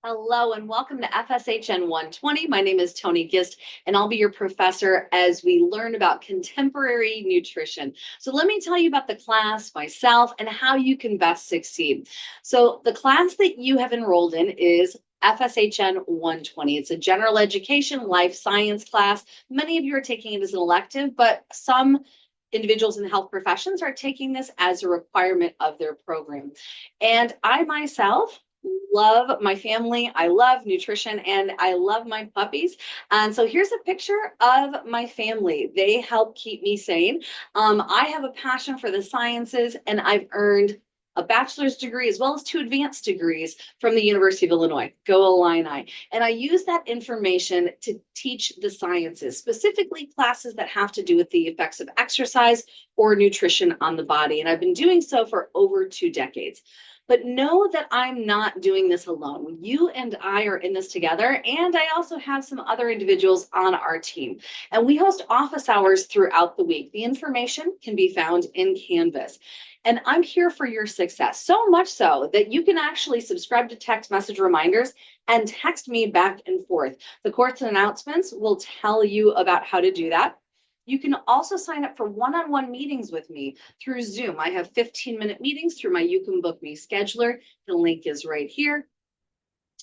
Hello and welcome to FSHN 120. My name is Toni and I'll be your professor as we learn about contemporary nutrition. So let me tell you about the class, myself, and how you can best succeed. So the class that you have enrolled in is FSHN 120. It's a general education life science class. Many of you are taking it as an elective, but some individuals in health professions are taking this as a requirement of their program. And I myself love my family. I love nutrition and I love my puppies. And so here's a picture of my family. They help keep me sane. I have a passion for the sciences and I've earned a bachelor's degree as well as 2 advanced degrees from the University of Illinois. Go Illini. And I use that information to teach the sciences, specifically classes that have to do with the effects of exercise or nutrition on the body. And I've been doing so for over 2 decades. But know that I'm not doing this alone. You and I are in this together, and I also have some other individuals on our team. And we host office hours throughout the week. The information can be found in Canvas. And I'm here for your success, so much so that you can actually subscribe to text message reminders and text me back and forth. The course announcements will tell you about how to do that. You can also sign up for one-on-one meetings with me through Zoom. I have 15-minute meetings through my You Can Book Me scheduler. The link is right here.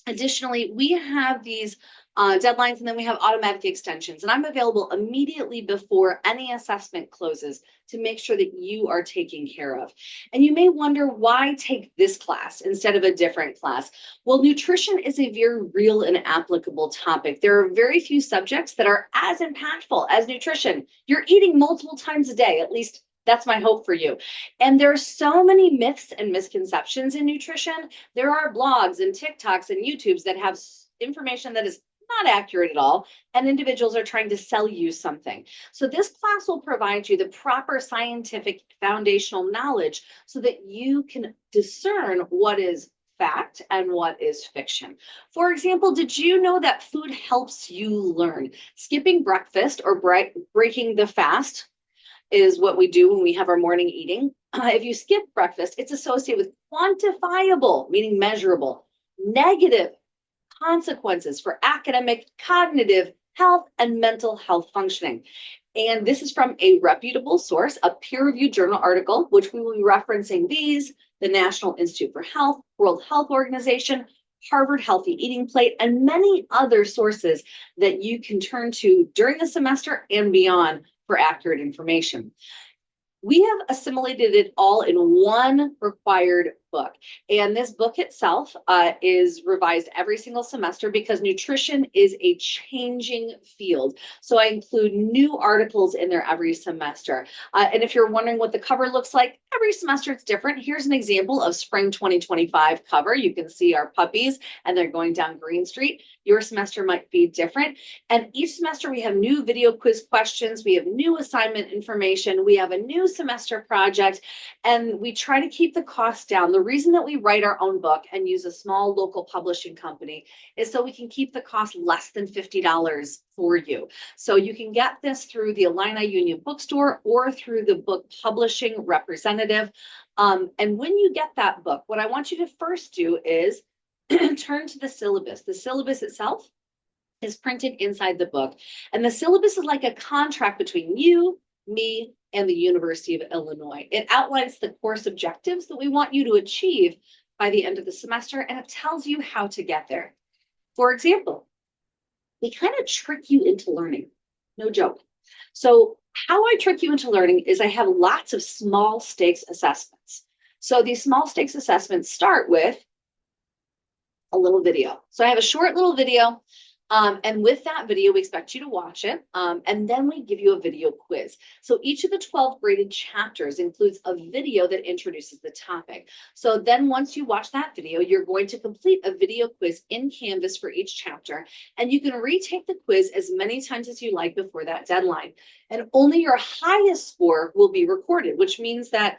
Additionally, we have these deadlines and then we have automatic extensions. And I'm available immediately before any assessment closes to make sure that you are taken care of. And you may wonder, why take this class instead of a different class? Well, nutrition is a very real and applicable topic. There are very few subjects that are as impactful as nutrition. You're eating multiple times a day, at least that's my hope for you. And there are so many myths and misconceptions in nutrition. There are blogs and TikToks and YouTubes that have information that is not accurate at all, and individuals are trying to sell you something. So this class will provide you the proper scientific foundational knowledge so that you can discern what is fact and what is fiction. For example, did you know that food helps you learn? Skipping breakfast or breaking the fast is what we do when we have our morning eating. If you skip breakfast, it's associated with quantifiable, meaning measurable, negative consequences for academic, cognitive health, and mental health functioning. And this is from a reputable source, a peer-reviewed journal article, which we will be referencing these, the National Institute for Health, World Health Organization, Harvard Healthy Eating Plate, and many other sources that you can turn to during the semester and beyond for accurate information. We have assimilated it all in one required book. And this book itself is revised every single semester because nutrition is a changing field. So I include new articles in there every semester. And if you're wondering what the cover looks like, every semester it's different. Here's an example of spring 2025 cover. You can see our puppies and they're going down Green Street. Your semester might be different. And each semester we have new video quiz questions. We have new assignment information. We have a new semester project, and we try to keep the cost down. The reason that we write our own book and use a small local publishing company is so we can keep the cost less than $50 for you. So you can get this through the Illini Union Bookstore or through the book publishing representative. And when you get that book, what I want you to first do is turn to the syllabus. The syllabus itself is printed inside the book. And the syllabus is like a contract between you, me, and the University of Illinois. It outlines the course objectives that we want you to achieve by the end of the semester, and it tells you how to get there. For example, we kind of trick you into learning. No joke. So how I trick you into learning is I have lots of small stakes assessments. So these small stakes assessments start with a little video. So I have a short little video. And with that video, we expect you to watch it. And then we give you a video quiz. So each of the 12 graded chapters includes a video that introduces the topic. So then once you watch that video, you're going to complete a video quiz in Canvas for each chapter. And you can retake the quiz as many times as you like before that deadline. And only your highest score will be recorded, which means that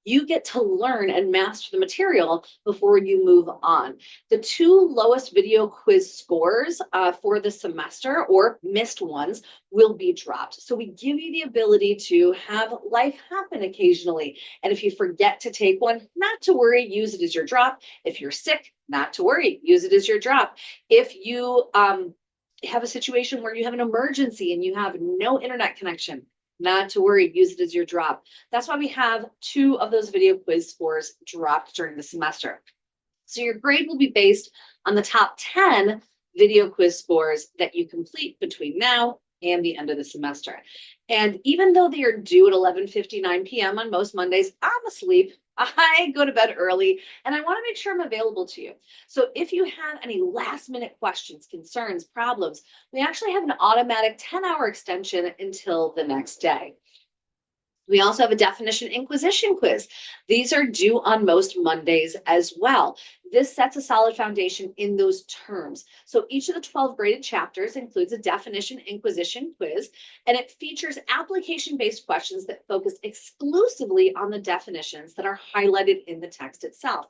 you get to learn and master the material before you move on. The two lowest video quiz scores for the semester, or missed ones, will be dropped. So we give you the ability to have life happen occasionally. And if you forget to take one, not to worry, use it as your drop. If you're sick, not to worry, use it as your drop. If you have a situation where you have an emergency and you have no internet connection, not to worry, use it as your drop. That's why we have 2 of those video quiz scores dropped during the semester. So your grade will be based on the top 10 video quiz scores that you complete between now and the end of the semester. And even though they are due at 11:59 p.m. on most Mondays, I'm asleep. I go to bed early and I want to make sure I'm available to you. So if you have any last minute questions, concerns, problems, we actually have an automatic 10-hour extension until the next day. We also have a definition inquisition quiz. These are due on most Mondays as well. This sets a solid foundation in those terms. So each of the 12 graded chapters includes a definition inquisition quiz, and it features application-based questions that focus exclusively on the definitions that are highlighted in the text itself.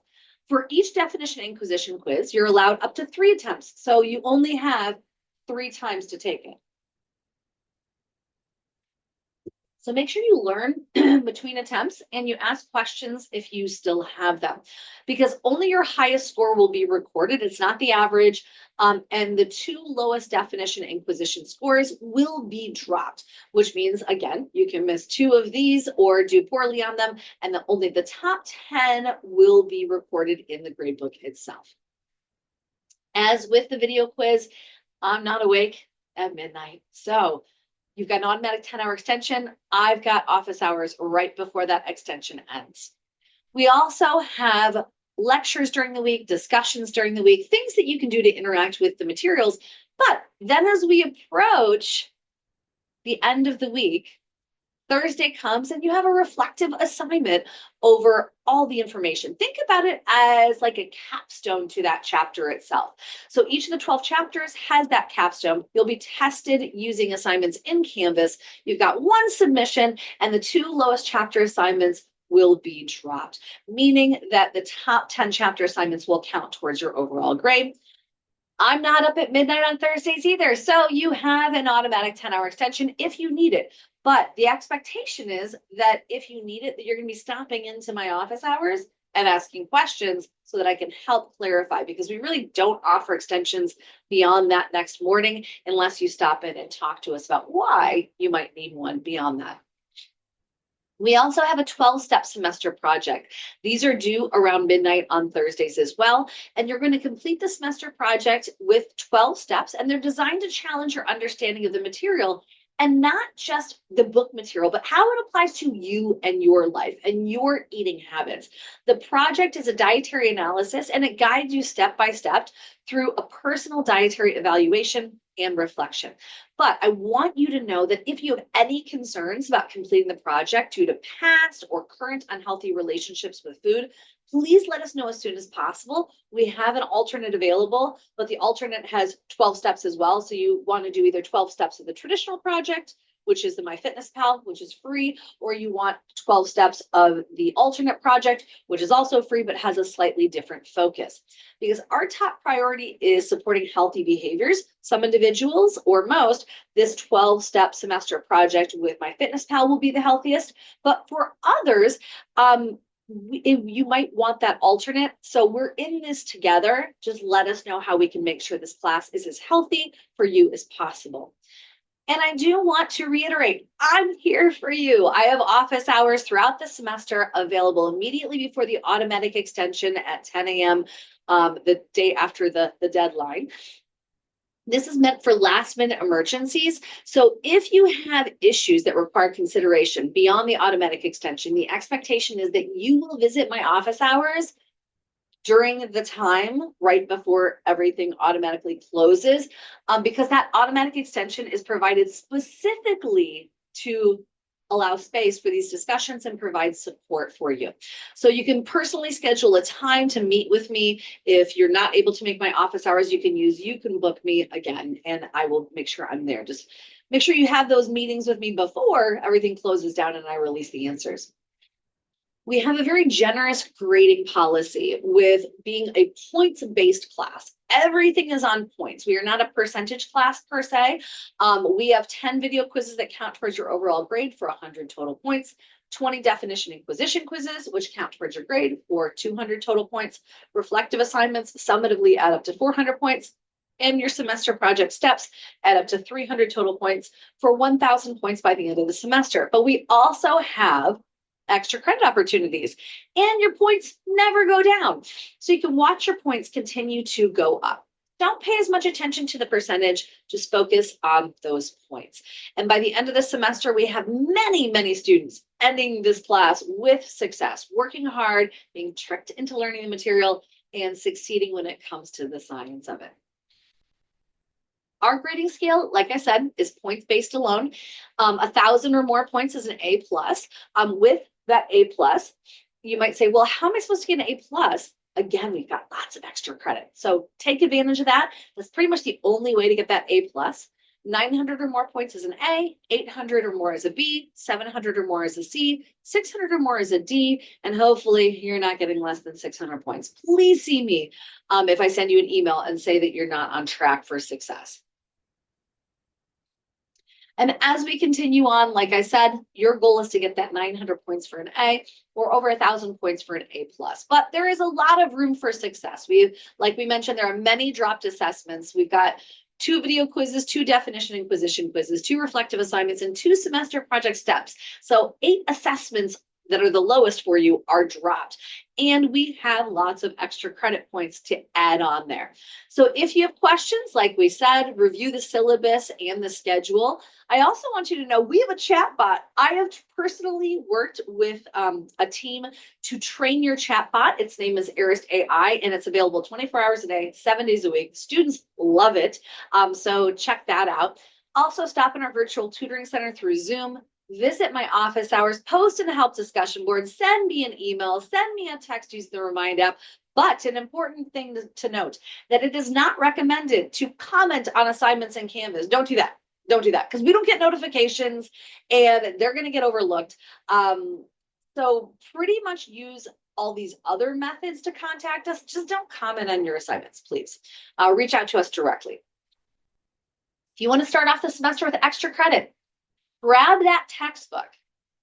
For each definition inquisition quiz, you're allowed up to 3 attempts. So you only have 3 times to take it. So make sure you learn between attempts and you ask questions if you still have them, because only your highest score will be recorded. It's not the average. And the 2 lowest definition inquisition scores will be dropped, which means, again, you can miss 2 of these or do poorly on them, and only the top 10 will be recorded in the gradebook itself. As with the video quiz, I'm not awake at midnight. So you've got an automatic 10-hour extension. I've got office hours right before that extension ends. We also have lectures during the week, discussions during the week, things that you can do to interact with the materials. But then as we approach the end of the week, Thursday comes and you have a reflective assignment over all the information. Think about it as like a capstone to that chapter itself. So each of the 12 chapters has that capstone. You'll be tested using assignments in Canvas. You've got 1 submission, and the 2 lowest chapter assignments will be dropped, meaning that the top 10 chapter assignments will count towards your overall grade. I'm not up at midnight on Thursdays either. So you have an automatic 10-hour extension if you need it. But the expectation is that if you need it, that you're going to be stopping into my office hours and asking questions so that I can help clarify, because we really don't offer extensions beyond that next morning unless you stop in and talk to us about why you might need one beyond that. We also have a 12-step semester project. These are due around midnight on Thursdays as well. And you're going to complete the semester project with 12 steps, and they're designed to challenge your understanding of the material, and not just the book material, but how it applies to you and your life and your eating habits. The project is a dietary analysis, and it guides you step by step through a personal dietary evaluation and reflection. But I want you to know that if you have any concerns about completing the project due to past or current unhealthy relationships with food, please let us know as soon as possible. We have an alternate available, but the alternate has 12 steps as well. So you want to do either 12 steps of the traditional project, which is the MyFitnessPal, which is free, or you want 12 steps of the alternate project, which is also free, but has a slightly different focus. Because our top priority is supporting healthy behaviors. Some individuals, or most, this 12-step semester project with MyFitnessPal will be the healthiest, but for others, you might want that alternate. So we're in this together. Just let us know how we can make sure this class is as healthy for you as possible. And I do want to reiterate, I'm here for you. I have office hours throughout the semester available immediately before the automatic extension at 10 a.m. The day after the deadline. This is meant for last minute emergencies. So if you have issues that require consideration beyond the automatic extension, the expectation is that you will visit my office hours during the time right before everything automatically closes, because that automatic extension is provided specifically to allow space for these discussions and provide support for you. So you can personally schedule a time to meet with me. If you're not able to make my office hours, you can book me again, and I will make sure I'm there. Just make sure you have those meetings with me before everything closes down and I release the answers. We have a very generous grading policy with being a points-based class. Everything is on points. We are not a percentage class per se. We have 10 video quizzes that count towards your overall grade for 100 total points, 20 definition and inquisition quizzes, which count towards your grade for 200 total points, reflective assignments summatively add up to 400 points, and your semester project steps add up to 300 total points for 1,000 points by the end of the semester. But we also have extra credit opportunities, and your points never go down. So you can watch your points continue to go up. Don't pay as much attention to the percentage, just focus on those points. And by the end of the semester, we have many, many students ending this class with success, working hard, being tricked into learning the material, and succeeding when it comes to the science of it. Our grading scale, like I said, is points-based alone. 1,000 or more points is an A+. With that A+, you might say, well, how am I supposed to get an A+? Again, we've got lots of extra credit. So take advantage of that. That's pretty much the only way to get that A+. 900 or more points is an A, 800 or more is a B, 700 or more is a C, 600 or more is a D, and hopefully you're not getting less than 600 points. Please see me if I send you an email and say that you're not on track for success. And as we continue on, like I said, your goal is to get that 900 points for an A or over 1,000 points for an A+. But there is a lot of room for success. Like we mentioned, there are many dropped assessments. We've got 2 video quizzes, 2 definition and inquisition quizzes, 2 reflective assignments, and 2 semester project steps. So 8 assessments that are the lowest for you are dropped. And we have lots of extra credit points to add on there. So if you have questions, like we said, review the syllabus and the schedule. I also want you to know we have a chat bot. I have personally worked with a team to train your chat bot. Its name is Arist AI, and it's available 24 hours a day, 7 days a week. Students love it. So check that out. Also, stop in our virtual tutoring center through Zoom. Visit my office hours, post in the help discussion board, send me an email, send me a text using the Remind app. But an important thing to note, that it is not recommended to comment on assignments in Canvas. Don't do that. Don't do that, because we don't get notifications and they're going to get overlooked. So pretty much use all these other methods to contact us. Just don't comment on your assignments, please. Reach out to us directly. If you want to start off the semester with extra credit, grab that textbook.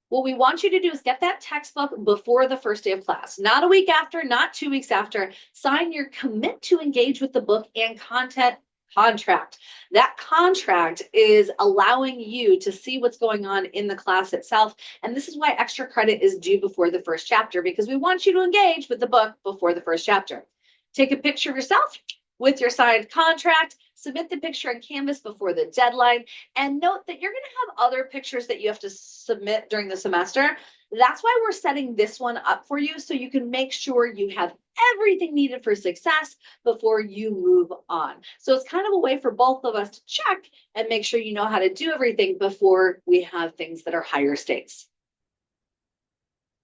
What we want you to do is get that textbook before the first day of class, not a week after, not 2 weeks after. Sign your commit to engage with the book and content contract. That contract is allowing you to see what's going on in the class itself. And this is why extra credit is due before the first chapter, because we want you to engage with the book before the first chapter. Take a picture of yourself with your signed contract, submit the picture on Canvas before the deadline, and note that you're going to have other pictures that you have to submit during the semester. That's why we're setting this one up for you, so you can make sure you have everything needed for success before you move on. So it's kind of a way for both of us to check and make sure you know how to do everything before we have things that are higher stakes.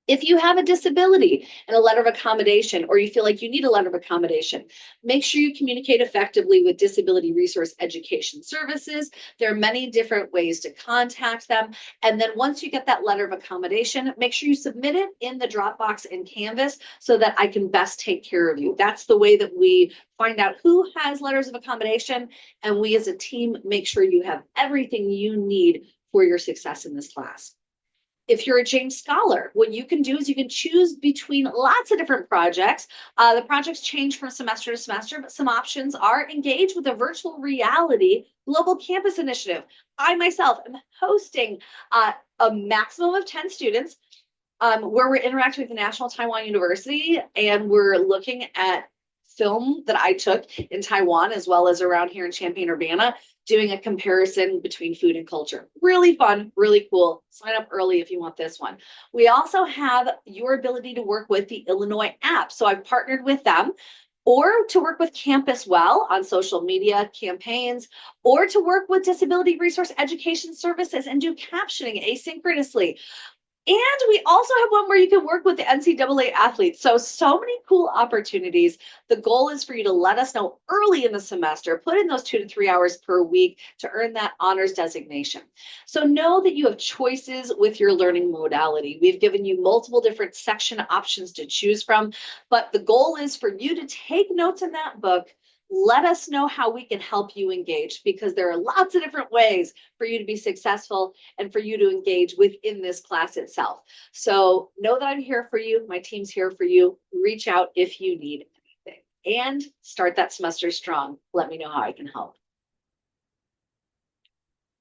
If you have a disability and a letter of accommodation, or you feel like you need a letter of accommodation, make sure you communicate effectively with Disability Resource Education Services. There are many different ways to contact them. And then once you get that letter of accommodation, make sure you submit it in the Dropbox in Canvas so that I can best take care of you. That's the way that we find out who has letters of accommodation, and we as a team make sure you have everything you need for your success in this class. If you're a James Scholar, what you can do is you can choose between lots of different projects. The projects change from semester to semester, but some options are engage with a virtual reality global campus initiative. I myself am hosting a maximum of 10 students where we're interacting with the National Taiwan University, and we're looking at film that I took in Taiwan as well as around here in Champaign-Urbana, doing a comparison between food and culture. Really fun, really cool. Sign up early if you want this one. We also have your ability to work with the Illinois app. So I've partnered with them, or to work with Campus Well on social media campaigns, or to work with Disability Resource Education Services and do captioning asynchronously. And we also have one where you can work with the NCAA athletes. So many cool opportunities. The goal is for you to let us know early in the semester, put in those 2 to 3 hours per week to earn that honors designation. So know that you have choices with your learning modality. We've given you multiple different section options to choose from, but the goal is for you to take notes in that book. Let us know how we can help you engage, because there are lots of different ways for you to be successful and for you to engage within this class itself. So know that I'm here for you. My team's here for you. Reach out if you need anything and start that semester strong. Let me know how I can help.